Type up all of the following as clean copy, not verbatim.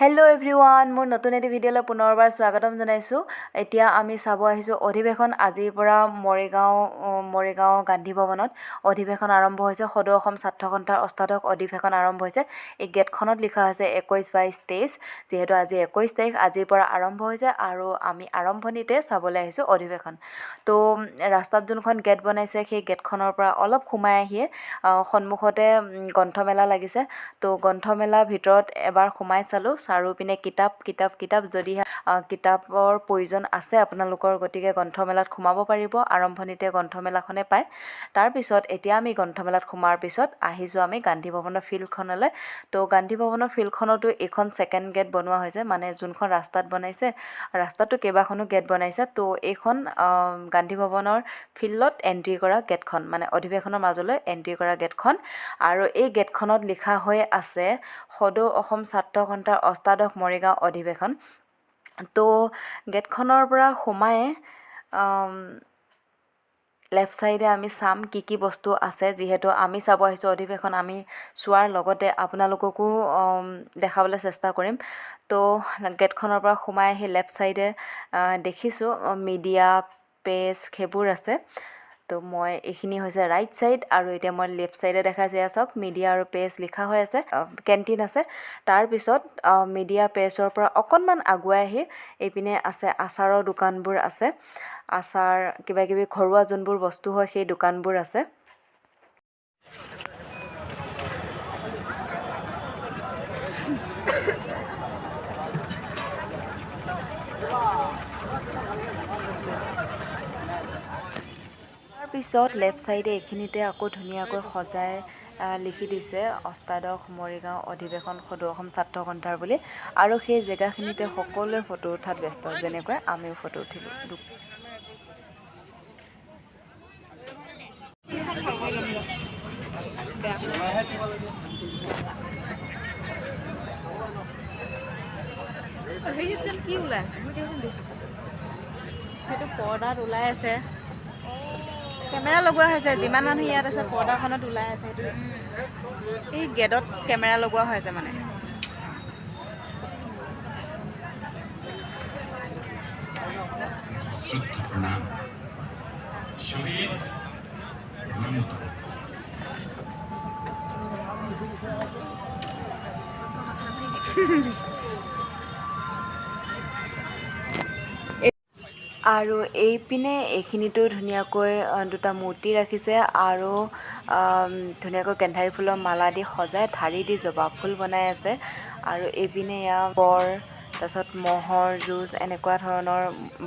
Hello' everyone, মোৰ নতুন এটি ভিডিঅ'লৈ পুনৰবাৰ স্বাগতম জনাইছোঁ। এতিয়া আমি চাব আহিছোঁ অধিৱেশন। আজিৰ পৰা মৰিগাঁও গান্ধী ভৱনত অধিৱেশন আৰম্ভ হৈছে। সদৌ অসম ছাত্ৰ সন্থাৰ অষ্টাদশ অধিৱেশন আৰম্ভ হৈছে। এই গেটখনত লিখা হৈছে 21, 22, 23। যিহেতু আজি 21 তাৰিখ, আজিৰ পৰা আৰম্ভ হৈছে আৰু আমি আৰম্ভণিতে চাবলৈ আহিছোঁ অধিৱেশন। তো ৰাস্তাত যোনখন গেট বনাইছে, সেই গেটখনৰ পৰা অলপ সোমাই আহিয়ে সন্মুখতে গ্ৰন্থমেলা লাগিছে। তো গ্ৰন্থমেলাৰ ভিতৰত এবাৰ সোমাই চালোঁ। চাৰিওপিনে কিতাপ যদি কিতাপৰ প্ৰয়োজন আছে আপোনালোকৰ, গতিকে গ্ৰন্থমেলাত সোমাব পাৰিব। আৰম্ভণিতে গ্ৰন্থমেলাখনে পায়। তাৰপিছত এতিয়া আমি গ্ৰন্থমেলাত সোমোৱাৰ পিছত আহিছোঁ আমি গান্ধী ভৱনৰ ফিল্ডখনলৈ। তো গান্ধী ভৱনৰ ফিল্ডখনতো এইখন ছেকেণ্ড গেট বনোৱা হৈছে, মানে যোনখন ৰাস্তাত বনাইছে, ৰাস্তাটো কেইবাখনো গেট বনাইছে। তো এইখন গান্ধী ভৱনৰ ফিল্ডত এণ্ট্ৰি কৰা গেটখন, মানে অধিৱেশনৰ মাজলৈ এণ্ট্ৰি কৰা গেটখন। আৰু এই গেটখনত লিখা হৈ আছে সদৌ অসম ছাত্ৰ সন্থাৰ অষ্টাদশ মৰিগাঁও অধিৱেশন। তো গেটখনৰ পৰা সোমাই লেফ্ট ছাইডে আমি চাম কি বস্তু আছে। যিহেতু আমি চাব আহিছোঁ অধিৱেশন, আমি চোৱাৰ লগতে আপোনালোককো দেখাবলৈ চেষ্টা কৰিম। তো গেটখনৰ পৰা সোমাই আহি লেফ্ট ছাইডে দেখিছোঁ মিডিয়া পেজ সেইবোৰ আছে। তো মই এইখিনি হৈছে ৰাইট ছাইড, আৰু এতিয়া মই লেফ্ট ছাইডে দেখাইছোঁ। এয়া চাওক, মিডিয়া আৰু পেজ লিখা হৈ আছে। কেণ্টিন আছে। তাৰপিছত মিডিয়া পেজৰ পৰা অকণমান আগুৱাই আহি এইপিনে আছে আচাৰৰ দোকানবোৰ আছে। আচাৰ কিবাকিবি ঘৰুৱা যোনবোৰ বস্তু হয় সেই দোকানবোৰ আছে। তাৰপিছত লেফ্ট ছাইডে এইখিনিতে আকৌ ধুনীয়াকৈ সজাই লিখি দিছে অষ্টাদশ মৰিগাঁও অধিৱেশন সদৌ অসম ছাত্ৰ সন্থাৰ বুলি। আৰু সেই জেগাখিনিতে সকলোৱে ফটো উঠাত ব্যস্ত, যেনেকৈ আমিও ফটো উঠিলোঁ। কি ওলাই আছে সেইটো পৰ্দাত ওলাই আছে, কেমেৰা লগোৱা হৈছে। যিমান মানুহ ইয়াত আছে পৰ্দাখনত ওলাই আছে। সেইটো এই গেটত কেমেৰা লগোৱা হৈছে মানে। শ্ৰদ্ধা প্ৰণাম শহীদ আৰু এইপিনে এইখিনিতো ধুনীয়াকৈ দুটা মূৰ্তি ৰাখিছে, আৰু ধুনীয়াকৈ গেন্ধাৰী ফুলৰ মালা দি সজাই ঢাৰি দি জবা ফুল বনাই আছে। আৰু এইপিনে এয়া বৰ, তাৰপিছত ম'হৰ যুঁজ এনেকুৱা ধৰণৰ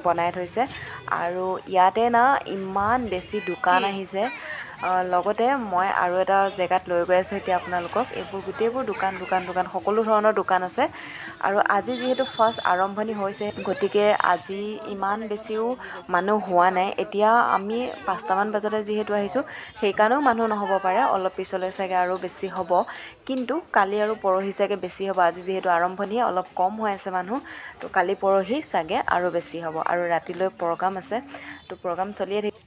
বনাই থৈছে। আৰু ইয়াতে ইমান বেছি দোকান আহিছে। লগতে মই আৰু এটা জেগাত লৈ গৈ আছোঁ এতিয়া আপোনালোকক। এইবোৰ গোটেইবোৰ দোকান সকলো ধৰণৰ দোকান আছে। আৰু আজি যিহেতু ফাৰ্ষ্ট আৰম্ভণি হৈছে, গতিকে আজি ইমান বেছিও মানুহ হোৱা নাই। এতিয়া আমি 5টামান বজাতে যিহেতু আহিছোঁ, সেইকাৰণেও মানুহ নহ'ব পাৰে, অলপ পিছলৈ চাগে আৰু বেছি হ'ব। কিন্তু কালি আৰু পৰহি চাগে বেছি হ'ব। আজি যিহেতু আৰম্ভণিয়ে অলপ কম হৈ আছে মানুহ, তো কালি পৰহি চাগে আৰু বেছি হ'ব। আৰু ৰাতিলৈ প্ৰগ্ৰাম আছে, তো প্ৰগ্ৰাম চলিয়ে থাকিব।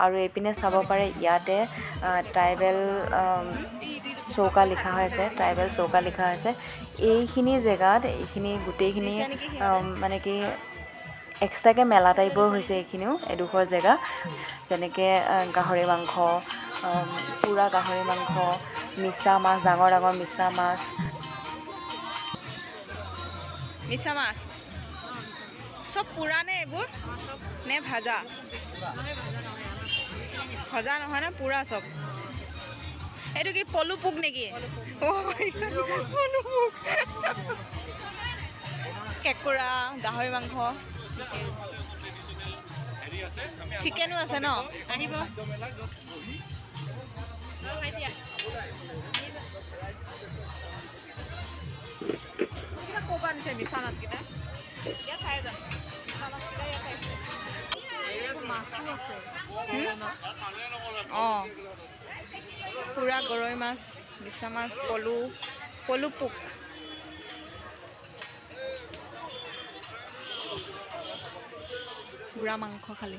আৰু এইপিনে চাব পাৰে ইয়াতে ট্ৰাইবেল চৌকা লিখা হৈ আছে, ট্ৰাইবেল চৌকা লিখা হৈছে। এইখিনি জেগাত গোটেইখিনি মানে কি এক্সট্ৰাকৈ মেলা টাইপৰ হৈছে। এইখিনিও এডোখৰ জেগা, যেনেকৈ গাহৰি মাংস, পুৰা গাহৰি মাংস, মিছা মাছ, ডাঙৰ মিছা মাছ চব পুৰা নে এইবোৰ নে ভাজা? ভজা নহয় ন, পুৰা চব। এইটো কি পলু পোক নেকি? কেঁকুৰা, গাহৰি মাংস, চিকেনো আছে ন? আহিব। ক'ৰপৰা আনিছে মিছা মাছকেইটা? ইয়াত খাই যাম। মিছা মাছকেইটা ইয়াত খাইছে। মাছো আছে। অঁ, পুৰা গৰৈ মাছ, মিছা মাছ, পলু পোক। গুড়া মাংস খালি।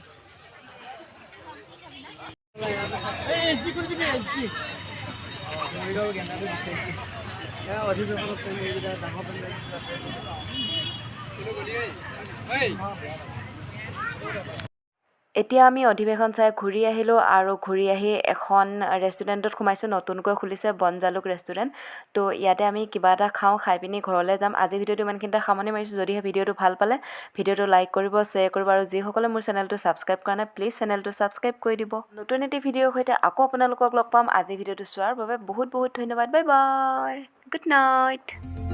এতিয়া আমি অধিৱেশন চাই ঘূৰি আহিলোঁ আৰু ঘূৰি আহি এখন ৰেষ্টুৰেণ্টত সোমাইছোঁ নতুনকৈ খুলিছে বনজালুক ৰেষ্টুৰেণ্ট তো ইয়াতে আমি কিবা এটা খাওঁ খাই পিনি ঘৰলৈ যাম আজি ভিডিঅ'টো ইমানখিনিতে সামৰণি মাৰিছোঁ যদিহে ভিডিঅ'টো ভাল পালে ভিডিঅ'টো লাইক কৰিব শ্বেয়াৰ কৰিব আৰু যিসকলে মোৰ চেনেলটো ছাবস্ক্ৰাইব কৰা নাই প্লিজ চেনেলটো ছাবস্ক্ৰাইব কৰি দিব নতুন এটি ভিডিঅ'ৰ সৈতে আকৌ আপোনালোকক লগ পাম আজি ভিডিঅ'টো চোৱাৰ বাবে বহুত বহুত ধন্যবাদ বাই বাই গুড নাইট